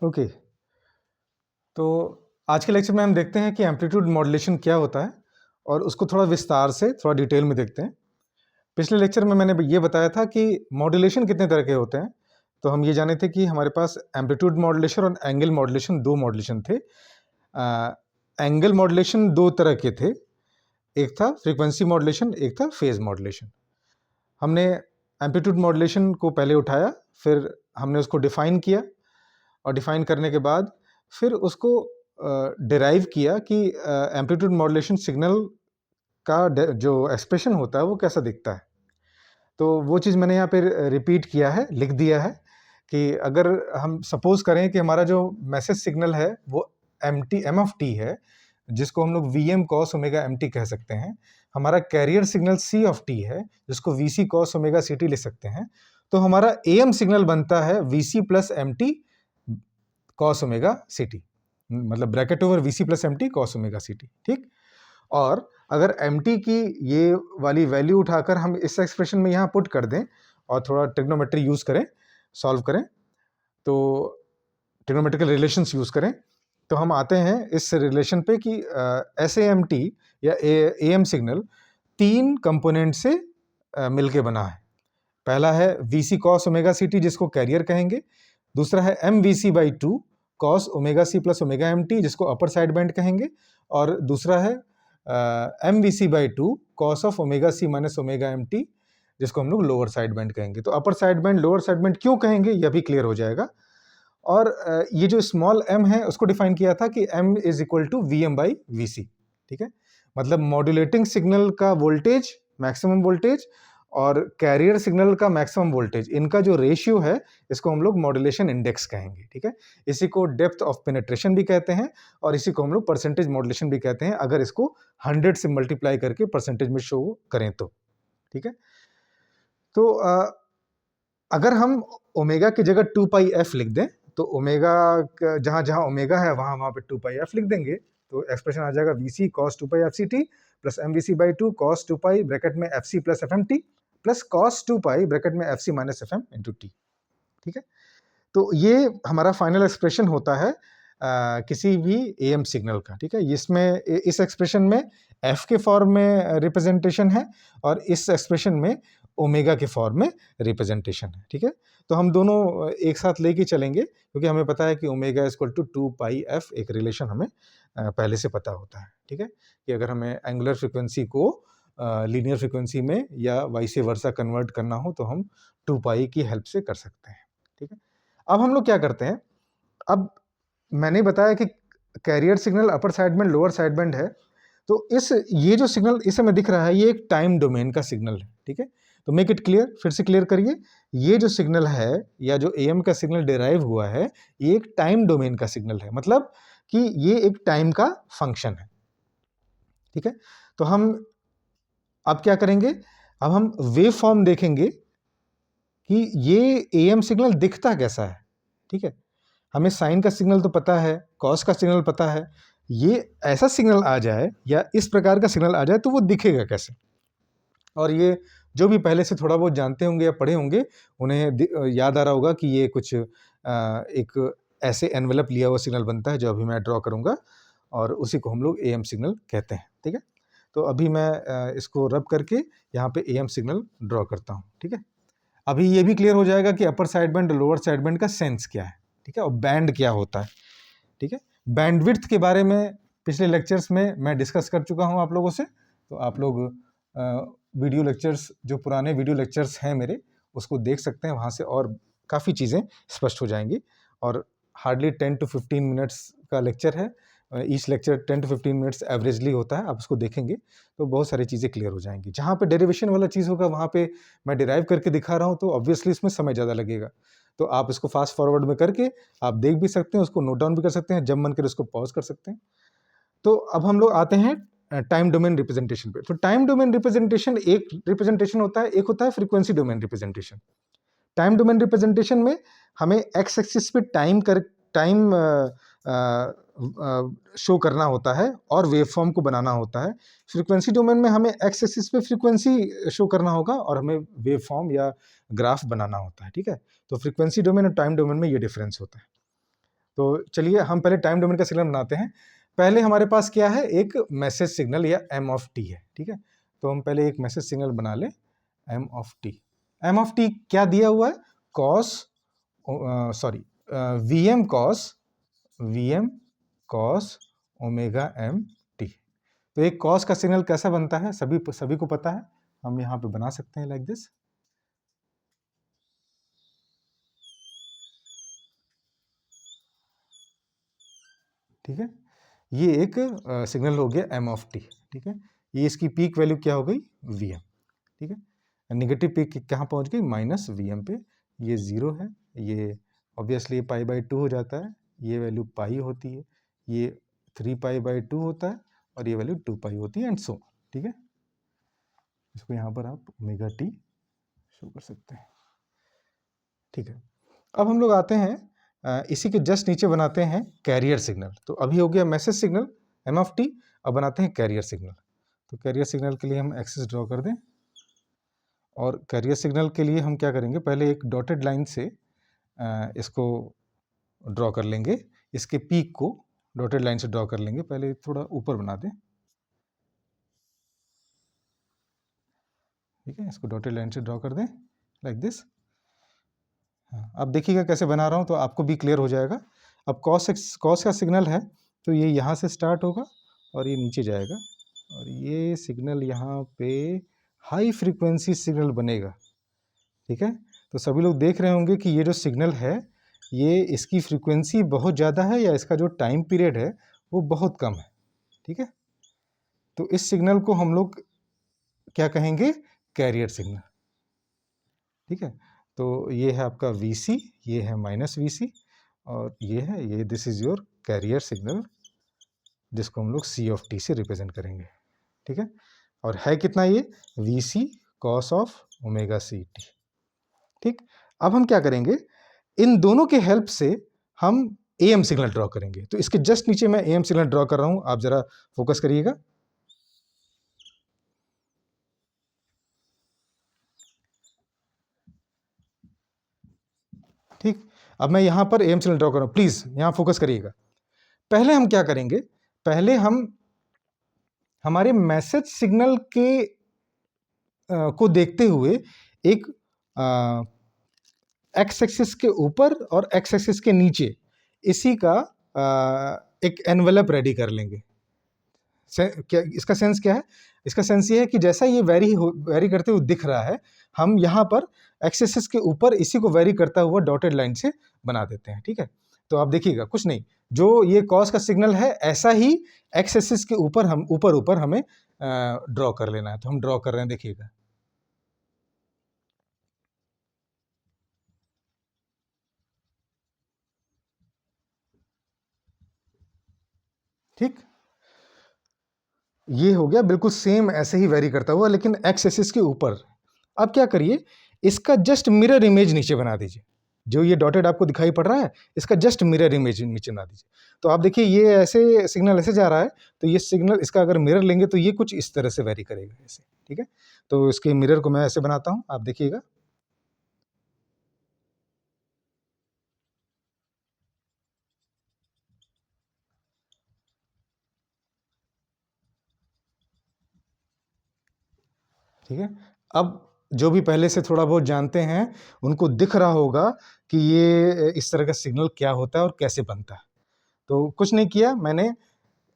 Okay. तो आज के लेक्चर में हम देखते हैं कि एम्पलीट्यूड मॉड्यूलेशन क्या होता है और उसको थोड़ा विस्तार से थोड़ा डिटेल में देखते हैं। पिछले लेक्चर में मैंने ये बताया था कि मॉड्यूलेशन कितने तरह के होते हैं। तो हम ये जाने थे कि हमारे पास एम्पलीट्यूड मॉड्यूलेशन और एंगल मॉड्यूलेशन, दो मॉड्यूलेशन थे। एंगल मॉड्यूलेशन दो तरह के थे, एक था फ्रीक्वेंसी मॉड्यूलेशन, एक था फेज मॉड्यूलेशन। हमने एम्पलीट्यूड मॉड्यूलेशन को पहले उठाया, फिर हमने उसको डिफाइन किया और डिफाइन करने के बाद फिर उसको डिराइव किया कि एम्पलीट्यूड मॉड्यूलेशन सिग्नल का जो एक्सप्रेशन होता है वो कैसा दिखता है। तो वो चीज़ मैंने यहाँ पे रिपीट किया है, लिख दिया है कि अगर हम सपोज करें कि हमारा जो मैसेज सिग्नल है वो एम ऑफ टी है, जिसको हम लोग V M cos omega M T कह सकते हैं। हमारा carrier signal C of T है, जिसको V C cos omega C T लिख सकते हैं। तो हमारा ए एम सिग्नल बनता है V C plus M T cos omega C T, मतलब bracket over V C plus M T cos omega C T. ठीक। और अगर एम टी की ये वाली वैल्यू उठाकर हम इस एक्सप्रेशन में यहाँ पुट कर दें और थोड़ा ट्रिग्नोमेट्री यूज करें, सॉल्व करें, तो ट्रिग्नोमेट्रिकल रिलेशंस यूज करें, तो हम आते हैं इस रिलेशन पे कि एस ए एम टी या ए एम सिग्नल तीन कंपोनेंट से मिलके बना है। पहला है V C cos omega C T, जिसको कैरियर कहेंगे। दूसरा है M V C by two cos omega C plus omega M T, जिसको अपर साइड बैंड कहेंगे। और दूसरा है M V C by two cos of omega C minus omega M T, जिसको हम लोग लोअर साइड बैंड कहेंगे। तो upper side band lower side band क्यों कहेंगे यह भी क्लियर हो जाएगा। और ये जो स्मॉल m है उसको डिफाइन किया था कि m is equal to V M by V C. ठीक है, मतलब मॉड्यूलेटिंग सिग्नल का वोल्टेज, मैक्सिमम वोल्टेज, और कैरियर सिग्नल का मैक्सिमम वोल्टेज, इनका जो रेशियो है इसको हम लोग मॉड्यूलेशन इंडेक्स कहेंगे। ठीक है, इसी को डेप्थ ऑफ पेनिट्रेशन भी कहते हैं और इसी को हम लोग परसेंटेज मॉड्यूलेशन भी कहते हैं, अगर इसको 100 से मल्टीप्लाई करके परसेंटेज में शो करें तो। ठीक है, तो अगर हम ओमेगा की जगह 2 पाई एफ लिख दें, तो ओमेगा जहां जहां ओमेगा है वहां वहां पे 2 पाई एफ लिख देंगे, तो एक्सप्रेशन आ जाएगा V C cos 2 pi F C T plus M V C by two cos 2 pi bracket में F C plus F M T plus cos 2 pi bracket में F C minus F M into T. ठीक है, तो ये हमारा final expression होता है किसी भी ए एम सिग्नल का। ठीक है, इसमें इस एक्सप्रेशन में एफ के फॉर्म में रिप्रेजेंटेशन है और इस एक्सप्रेशन में ओमेगा के फॉर्म में रिप्रेजेंटेशन है। ठीक है, तो हम दोनों एक साथ लेके चलेंगे क्योंकि हमें पता है कि omega equal to 2 pi F, एक रिलेशन हमें पहले से पता होता है। ठीक है, कि अगर हमें एंगुलर फ्रिक्वेंसी को लीनियर फ्रिक्वेंसी में या वाइस वर्सा कन्वर्ट करना हो तो हम 2 पाई की हेल्प से कर सकते हैं। ठीक है, अब हम लोग क्या करते हैं, अब मैंने बताया कि कैरियर सिग्नल अपर side band lower side band है, तो ये जो सिग्नल इस समय दिख रहा है ये एक टाइम डोमेन का सिग्नल है। ठीक है, तो मेक इट क्लियर, फिर से क्लियर करिए, ये जो सिग्नल है या जो एएम का सिग्नल डिराइव हुआ है ये एक टाइम डोमेन का सिग्नल है, मतलब कि ये एक टाइम का फंक्शन है। ठीक है, तो हम अब क्या करेंगे, अब हम वेव फॉर्म देखेंगे कि ये एएम सिग्नल दिखता कैसा है। ठीक है, हमें साइन का सिग्नल तो पता है, कॉस का सिग्नल पता है, ये ऐसा सिग्नल आ जाए या इस प्रकार का सिग्नल आ जाए तो वो दिखेगा कैसे। और ये जो भी पहले से थोड़ा बहुत जानते होंगे या पढ़े होंगे उन्हें याद आ रहा होगा कि ये कुछ एक ऐसे एनवेलप लिया हुआ सिग्नल बनता है जो अभी मैं ड्रॉ करूंगा और उसी को हम लोग एएम सिग्नल कहते हैं। ठीक है, तो अभी मैं इसको रब करके यहाँ पे एएम सिग्नल ड्रॉ करता हूँ। ठीक है, अभी ये भी क्लियर हो जाएगा कि अपर साइड बैंड और लोअर साइड बैंड का सेंस क्या है। ठीक है, और बैंड क्या होता है। ठीक है, बैंडविड्थ के बारे में पिछले लेक्चर्स में मैं डिस्कस कर चुका हूं आप लोगों से, तो आप लोग वीडियो लेक्चर्स, जो पुराने वीडियो लेक्चर्स हैं मेरे, उसको देख सकते हैं, वहाँ से और काफ़ी चीज़ें स्पष्ट हो जाएंगी। और हार्डली 10 to 15 मिनट्स का लेक्चर है, each lecture 10 to 15 minutes averagely होता है। आप उसको देखेंगे तो बहुत सारी चीज़ें क्लियर हो जाएंगी। जहाँ पे डेरिवेशन वाला चीज़ होगा वहाँ पे मैं डिराइव करके दिखा रहा हूँ तो ऑब्वियसली इसमें समय ज़्यादा लगेगा, तो आप इसको फास्ट फॉरवर्ड में करके आप देख भी सकते हैं, उसको नोट डाउन भी कर सकते हैं, जब मन करे उसको पॉज कर सकते हैं। तो अब हम लोग आते हैं टाइम डोमेन रिप्रेजेंटेशन पे। तो टाइम डोमेन रिप्रेजेंटेशन एक रिप्रेजेंटेशन होता है, एक होता है frequency domain representation. Time domain representation में हमें एक्स एक्सिस पे टाइम शो करना होता है और वेव फॉर्म को बनाना होता है। फ्रीक्वेंसी डोमेन में हमें एक्स एक्सिस पे फ्रीक्वेंसी शो करना होगा और हमें वेव फॉर्म या ग्राफ बनाना होता है। ठीक है, तो फ्रीक्वेंसी डोमेन और टाइम डोमेन में ये डिफरेंस होता है। तो चलिए हम पहले टाइम डोमेन का सिग्नल बनाते हैं। पहले हमारे पास क्या है, एक मैसेज सिग्नल या एम ऑफ टी है, ठीक है। तो हम पहले एक मैसेज सिग्नल बना लें, M of T. M of T क्या दिया हुआ है, cos, sorry, V M cos omega M T. तो एक कॉस का सिग्नल कैसा बनता है, सभी को पता है, हम यहाँ पे बना सकते हैं लाइक दिस, ठीक है। ये एक सिग्नल हो गया एम ऑफ टी, ठीक है। ये इसकी पीक वैल्यू क्या हो गई, वी एम, ठीक है। नेगेटिव पीक कहाँ पहुँच गई, माइनस वी एम पे। ये ज़ीरो है, ये ऑब्वियसली पाई बाई टू हो जाता है, ये वैल्यू पाई होती है, ये 3 पाई/2 होता है, और ये वैल्यू 2 पाई होती है, एंड सो, ठीक है। इसको यहाँ पर आप ओमेगा टी शो कर सकते हैं, ठीक है। अब हम लोग आते हैं इसी के जस्ट नीचे बनाते हैं कैरियर सिग्नल। तो अभी हो गया message signal M of T, अब बनाते हैं कैरियर सिग्नल। तो कैरियर सिग्नल के लिए हम एक्सिस ड्रॉ कर दें, और कैरियर सिग्नल के लिए हम क्या करेंगे, पहले एक डॉटेड लाइन से इसको ड्रॉ कर लेंगे, इसके पीक को डॉटेड लाइन से ड्रॉ कर लेंगे। पहले थोड़ा ऊपर बना दें, ठीक है। इसको डॉटेड लाइन से ड्रॉ कर दें लाइक दिस। हाँ, अब देखिएगा कैसे बना रहा हूँ तो आपको भी क्लियर हो जाएगा। अब कॉस का सिग्नल है, तो ये यहाँ से स्टार्ट होगा और ये नीचे जाएगा, और ये सिग्नल यहाँ पे हाई फ्रीक्वेंसी सिग्नल बनेगा, ठीक है। तो सभी लोग देख रहे होंगे कि ये जो सिग्नल है, ये इसकी फ्रीक्वेंसी बहुत ज़्यादा है, या इसका जो टाइम पीरियड है वो बहुत कम है, ठीक है। तो इस सिग्नल को हम लोग क्या कहेंगे, कैरियर सिग्नल, ठीक है। तो ये है आपका VC, ये है माइनस VC, और ये this is your carrier signal, जिसको हम लोग C ऑफ T से रिप्रेजेंट करेंगे, ठीक है। और है कितना ये, VC cos of omega C T, ठीक। अब हम क्या करेंगे, इन दोनों के हेल्प से हम AM सिग्नल ड्रॉ करेंगे। तो इसके जस्ट नीचे मैं AM सिग्नल ड्रॉ कर रहा हूं, आप जरा फोकस करिएगा, ठीक। अब मैं यहां पर AM सिग्नल ड्रॉ कर रहा हूं, प्लीज यहां फोकस करिएगा। पहले हम क्या करेंगे, पहले हम हमारे मैसेज सिग्नल के को देखते हुए एक एक्स एक्सिस के ऊपर और एक्स एक्सिस के नीचे इसी का एक एनवेलप रेडी कर लेंगे। क्या इसका सेंस क्या है, इसका सेंस ये है कि जैसा ये वेरी करते हुए दिख रहा है, हम यहाँ पर एक्स एक्सिस के ऊपर इसी को वेरी करता हुआ डॉटेड लाइन से बना देते हैं, ठीक है। तो आप देखिएगा, कुछ नहीं, जो ये कॉस का सिग्नल है ऐसा ही एक्स एक्सिस के ऊपर हम ऊपर हमें ड्रॉ कर लेना है। तो हम ड्रॉ कर रहे हैं, देखिएगा, ठीक। ये हो गया बिल्कुल सेम ऐसे ही वेरी करता हुआ, लेकिन एक्स एक्सिस के ऊपर। अब क्या करिए, इसका जस्ट मिरर इमेज नीचे बना दीजिए, जो ये डॉटेड आपको दिखाई पड़ रहा है, इसका जस्ट मिरर इमेज नीचे बना दीजिए। तो आप देखिए, ये ऐसे सिग्नल ऐसे जा रहा है, तो ये सिग्नल इसका अगर मिरर लेंगे तो ये कुछ इस तरह से वेरी करेगा ऐसे, ठीक है। तो इसके मिरर को मैं ऐसे बनाता हूँ, आप देखिएगा, ठीक है। अब जो भी पहले से थोड़ा बहुत जानते हैं, उनको दिख रहा होगा कि ये इस तरह का सिग्नल क्या होता है और कैसे बनता है। तो कुछ नहीं किया मैंने,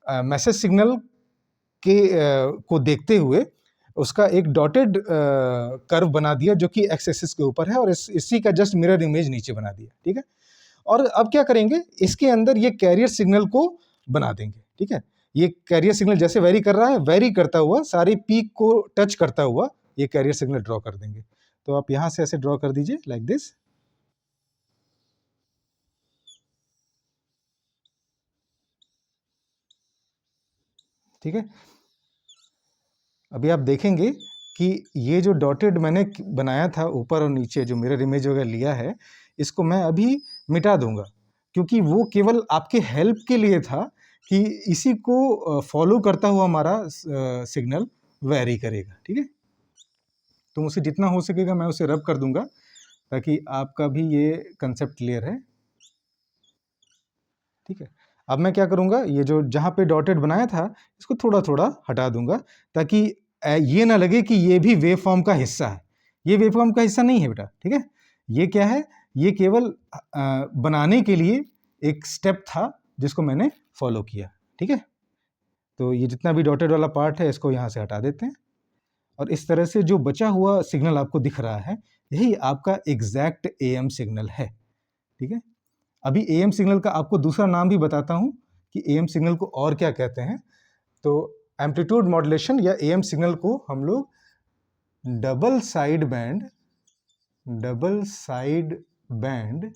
मैसेज सिग्नल के को देखते हुए उसका एक डॉटेड कर्व बना दिया, जो कि एक्स एक्सिस के ऊपर है, और इसी का जस्ट मिरर इमेज नीचे बना दिया, ठीक है। और अब क्या करेंगे, इसके अंदर ये कैरियर सिग्नल को बना देंगे, ठीक है। ये कैरियर सिग्नल जैसे वेरी कर रहा है, वेरी करता हुआ सारी पीक को टच करता हुआ ये कैरियर सिग्नल ड्रॉ कर देंगे। तो आप यहां से ऐसे ड्रॉ कर दीजिए लाइक दिस, ठीक है। अभी आप देखेंगे कि ये जो डॉटेड मैंने बनाया था ऊपर और नीचे, जो मिरर इमेज वगैरह लिया है, इसको मैं अभी मिटा दूंगा, क्योंकि वो केवल आपके हेल्प के लिए था कि इसी को फॉलो करता हुआ हमारा सिग्नल वेरी करेगा, ठीक है। तो मुझसे जितना हो सकेगा मैं उसे रब कर दूंगा, ताकि आपका भी ये कंसेप्ट क्लियर है। ठीक है। अब मैं क्या करूँगा, ये जो जहाँ पे डॉटेड बनाया था इसको थोड़ा थोड़ा हटा दूंगा, ताकि ये ना लगे कि ये भी वेव फॉर्म का हिस्सा है। ये वेव फॉर्म का हिस्सा नहीं है बेटा, ठीक है। ये क्या है, ये केवल बनाने के लिए एक स्टेप था जिसको मैंने फॉलो किया, ठीक है। तो ये जितना भी डॉटेड वाला पार्ट है इसको यहाँ से हटा देते हैं, और इस तरह से जो बचा हुआ सिग्नल आपको दिख रहा है यही आपका एग्जैक्ट एएम सिग्नल है, ठीक है। अभी एएम सिग्नल का आपको दूसरा नाम भी बताता हूं कि एएम सिग्नल को और क्या कहते हैं। तो एम्पलीट्यूड मॉड्यूलेशन या एएम सिग्नल को हम लोग double side band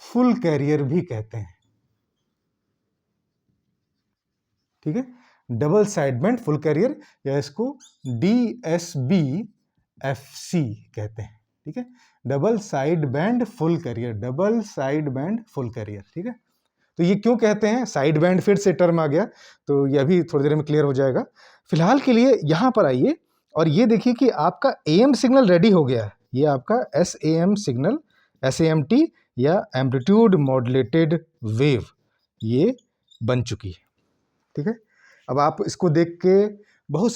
full carrier भी कहते हैं, ठीक है। Double side band full carrier, या इसको DSB FC कहते हैं, ठीक है। Double side band full carrier, double side band full carrier, ठीक है। तो ये क्यों कहते हैं, साइड बैंड फिर से टर्म आ गया, तो ये अभी थोड़ी देर में क्लियर हो जाएगा। फिलहाल के लिए यहाँ पर आइए और ये देखिए कि आपका एएम सिग्नल रेडी हो गया है। ये आपका SAM सिग्नल, SAMT या एम्पलीट्यूड मॉड्यूलेटेड वेव, ये बन चुकी है, ठीक है। अब आप इसको देख के बहुत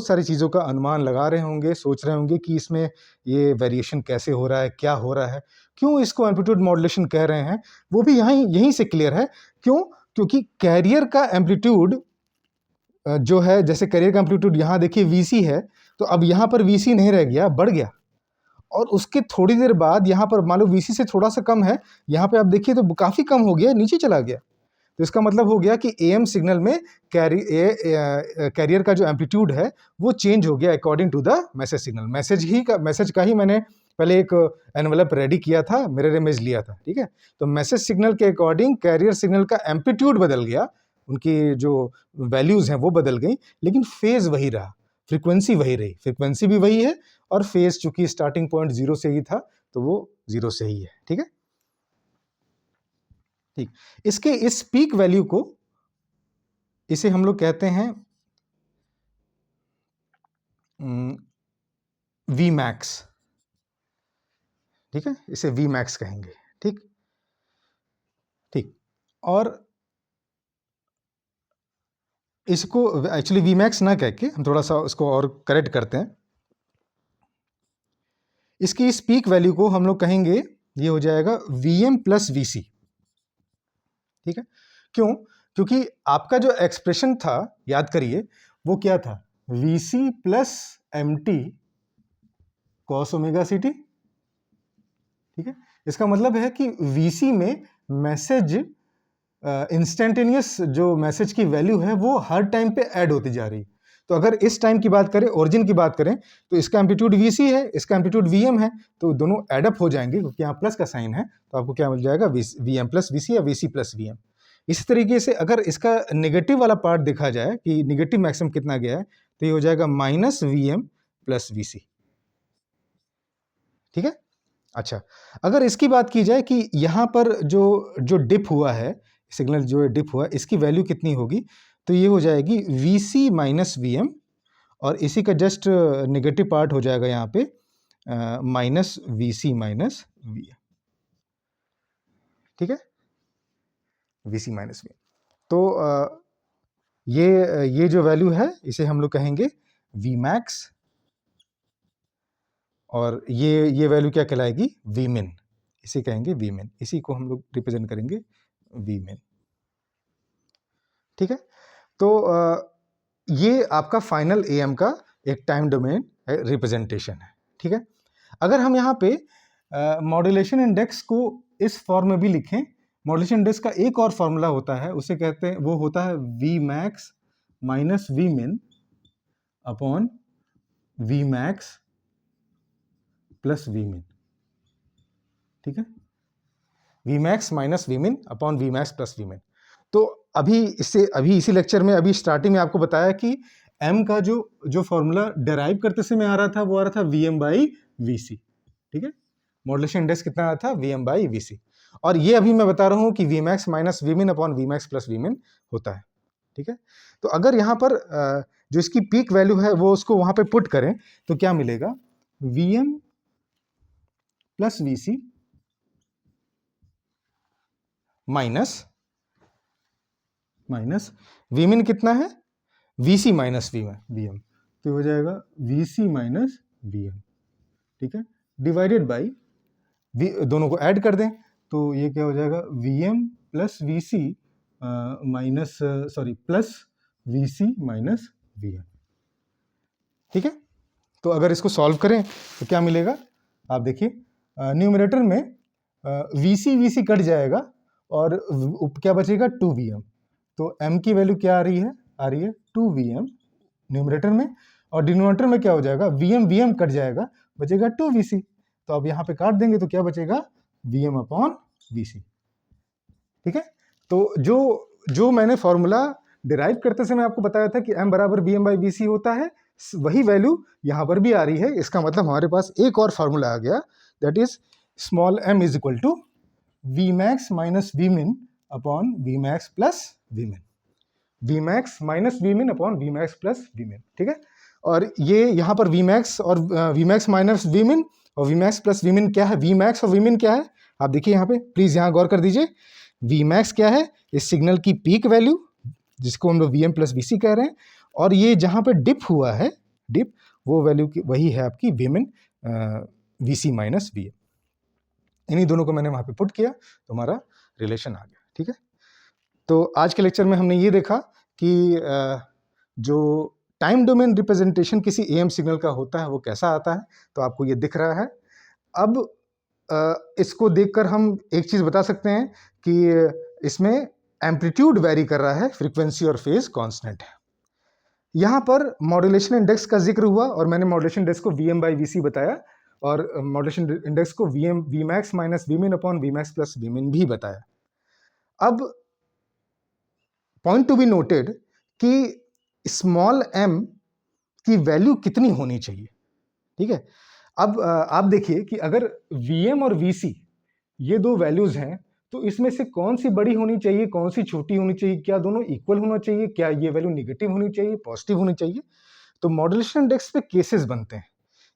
सारी चीज़ों का अनुमान लगा रहे होंगे, सोच रहे होंगे कि इसमें ये वेरिएशन कैसे हो रहा है, क्या हो रहा है, क्यों इसको एम्पलीट्यूड मॉड्यूलेशन कह रहे हैं। वो भी यहीं से क्लियर है। क्यों? क्योंकि कैरियर का एम्पलीट्यूड जो है, जैसे कैरियर का एम्पलीट्यूड यहाँ देखिए VC है, तो अब यहाँ पर VC नहीं रह गया, बढ़ गया, और उसके थोड़ी देर बाद यहाँ पर मान लो VC से थोड़ा सा कम है, यहाँ पे आप देखिए तो काफ़ी कम हो गया, नीचे चला गया। तो इसका मतलब हो गया कि एएम सिग्नल में कैरियर का जो एम्पलीट्यूड है वो चेंज हो गया according to the message signal. Message का ही मैंने पहले एक एनवेलप रेडी किया था, मिरर इमेज लिया था, ठीक है। तो मैसेज सिग्नल के अकॉर्डिंग कैरियर सिग्नल का एम्पलीट्यूड बदल गया, उनकी जो वैल्यूज हैं वो बदल गई, लेकिन फेज वही रहा, फ्रीक्वेंसी वही रही, फ्रीक्वेंसी भी वही है, और फेज चूंकि स्टार्टिंग पॉइंट 0 से ही था तो वो 0 से ही है, ठीक है। ठीक, इसके इस पीक वैल्यू को, इसे हम लोग कहते हैं Vmax, ठीक है, इसे Vmax कहेंगे, ठीक ठीक। और इसको एक्चुअली Vmax ना कह के हम थोड़ा सा उसको और करेक्ट करते हैं। इसकी इस पीक वैल्यू को हम लोग कहेंगे, ये हो जाएगा Vm प्लस VC, ठीक है। क्यों? क्योंकि आपका जो एक्सप्रेशन था, याद करिए, वो क्या था, VC plus MT cos omega CT, ठीक है। इसका मतलब है कि VC में मैसेज इंस्टेंटेनियस जो मैसेज की वैल्यू है वो हर टाइम पे ऐड होती जा रही है। तो अगर इस टाइम की बात करें, ओरिजिन की बात करें, तो इसका एम्पलीट्यूड VC है, इसका एम्पलीट्यूड VM है, तो दोनों एडअप हो जाएंगे क्योंकि यहाँ प्लस का साइन है, तो आपको क्या मिल जाएगा, VM प्लस VC या VC प्लस VM। इसी तरीके से अगर इसका नेगेटिव वाला पार्ट देखा जाए कि नेगेटिव मैक्सिमम कितना गया है, तो ये हो जाएगा माइनस VM प्लस VC, ठीक है। अच्छा, अगर इसकी बात की जाए कि यहाँ पर जो जो डिप हुआ है, सिग्नल जो डिप हुआ है, इसकी वैल्यू कितनी होगी, तो ये हो जाएगी VC माइनस VM, और इसी का जस्ट नेगेटिव पार्ट हो जाएगा यहाँ पे माइनस VC माइनस VM, ठीक है, VC माइनस VM। तो ये जो वैल्यू है इसे हम लोग कहेंगे Vmax, और ये वैल्यू क्या कहलाएगी, Vmin, इसे कहेंगे Vmin, इसी को हम लोग रिप्रेजेंट करेंगे Vmin, ठीक है। तो ये आपका फाइनल एएम का एक टाइम डोमेन रिप्रेजेंटेशन है, ठीक है। अगर हम यहाँ पे मॉड्यूलेशन इंडेक्स को इस फॉर्म में भी लिखें, मॉड्यूलेशन इंडेक्स का एक और फॉर्मूला होता है, उसे कहते हैं, वो होता है Vmax minus Vmin upon Vmax plus Vmin, ठीक है। Vmax minus Vmin upon Vmax plus Vmin। तो अभी इसी लेक्चर में, अभी स्टार्टिंग में आपको बताया कि m का जो फॉर्मूला डेराइव करते समय आ रहा था वो आ रहा था Vm बाई VC, ठीक है। मॉड्यूलेशन इंडेक्स कितना आ रहा था, Vm बाई VC, और ये अभी मैं बता रहा हूँ कि Vmax minus Vmin upon Vmax plus Vmin होता है, ठीक है। तो अगर यहाँ पर जो इसकी पीक वैल्यू है वो उसको वहाँ पे पुट करें तो क्या मिलेगा, Vm plus VC minus V min कितना है, V C minus V M, तो हो जाएगा V C minus V M, ठीक है, डिवाइडेड बाई दोनों को ऐड कर दें तो ये क्या हो जाएगा, V M plus V C minus plus V C minus V M, ठीक है। तो अगर इसको सॉल्व करें तो क्या मिलेगा, आप देखिए न्यूमरेटर में वी सी कट जाएगा और क्या बचेगा, 2Vm, तो m की वैल्यू क्या आ रही है 2Vm न्यूमरेटर में, और डिनोमिनेटर में क्या हो जाएगा, Vm कट जाएगा, बचेगा 2Vc, तो अब यहाँ पे काट देंगे तो क्या बचेगा, Vm अपॉन Vc, ठीक है। तो जो मैंने फॉर्मूला डिराइव करते समय आपको बताया था कि m बराबर Vm बाई Vc होता है, वही वैल्यू यहाँ पर भी आ रही है। इसका मतलब हमारे पास एक और फॉर्मूला आ गया, that is small m is equal to Vmax minus Vmin upon Vmax plus Vmin, Vmax minus Vmin upon Vmax plus Vmin, ठीक है। और ये यहाँ पर Vmax और Vmax माइनस Vmin और Vmax प्लस Vmin क्या है, Vmax और Vmin क्या है, आप देखिए यहाँ पे, प्लीज यहाँ गौर कर दीजिए। Vmax क्या है, इस सिग्नल की पीक वैल्यू जिसको हम लोग Vm प्लस Vc कह रहे हैं, और ये जहाँ पे डिप हुआ है, डिप, वो वैल्यू की वही है आपकी Vmin Vc माइनस Vm। इन्हीं दोनों को मैंने वहाँ पे पुट किया तो हमारा रिलेशन आ गया, ठीक है। तो आज के लेक्चर में हमने ये देखा कि जो टाइम डोमेन रिप्रेजेंटेशन किसी एएम सिग्नल का होता है वो कैसा आता है, तो आपको ये दिख रहा है। अब इसको देखकर हम एक चीज़ बता सकते हैं कि इसमें एम्पलीट्यूड वेरी कर रहा है, फ्रीक्वेंसी और फेज कांस्टेंट है। यहाँ पर मॉड्यूलेशन इंडेक्स का जिक्र हुआ और मैंने मॉड्यूलेशन इंडेक्स को Vm बाई Vc बताया, और मॉड्यूलेशन इंडेक्स को Vmax minus Vmin upon Vmax plus Vmin भी बताया। अब पॉइंट टू बी नोटेड कि स्मॉल m की वैल्यू कितनी होनी चाहिए, ठीक है। अब आप देखिए कि अगर Vm और Vc ये दो वैल्यूज हैं, तो इसमें से कौन सी बड़ी होनी चाहिए, कौन सी छोटी होनी चाहिए, क्या दोनों इक्वल होना चाहिए, क्या ये वैल्यू निगेटिव होनी चाहिए, पॉजिटिव होनी चाहिए। तो मॉड्यूलेशन इंडेक्स पे केसेस बनते हैं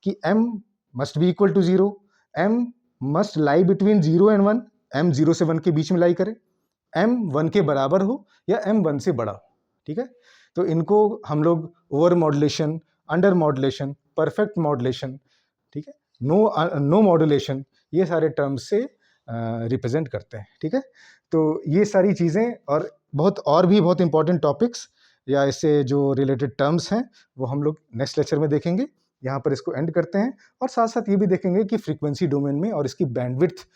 कि m must be equal to 0, m must lie between 0 and 1, m 0 से 1 के बीच में लाई करे, m 1 के बराबर हो या m 1 से बड़ा हो, ठीक है। तो इनको हम लोग over modulation, under modulation, perfect modulation, ठीक है, नो मॉड्यूलेशन, ये सारे टर्म्स से रिप्रेजेंट करते हैं, ठीक है। तो ये सारी चीज़ें और भी बहुत इंपॉर्टेंट टॉपिक्स या इससे जो रिलेटेड टर्म्स हैं वो हम लोग नेक्स्ट लेक्चर में देखेंगे। यहाँ पर इसको एंड करते हैं और साथ साथ ये भी देखेंगे कि फ्रीक्वेंसी डोमेन में और इसकी बैंडविड्थ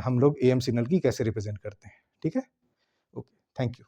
हम लोग एएम सिग्नल की कैसे रिप्रेजेंट करते हैं, ठीक है। Okay, thank you.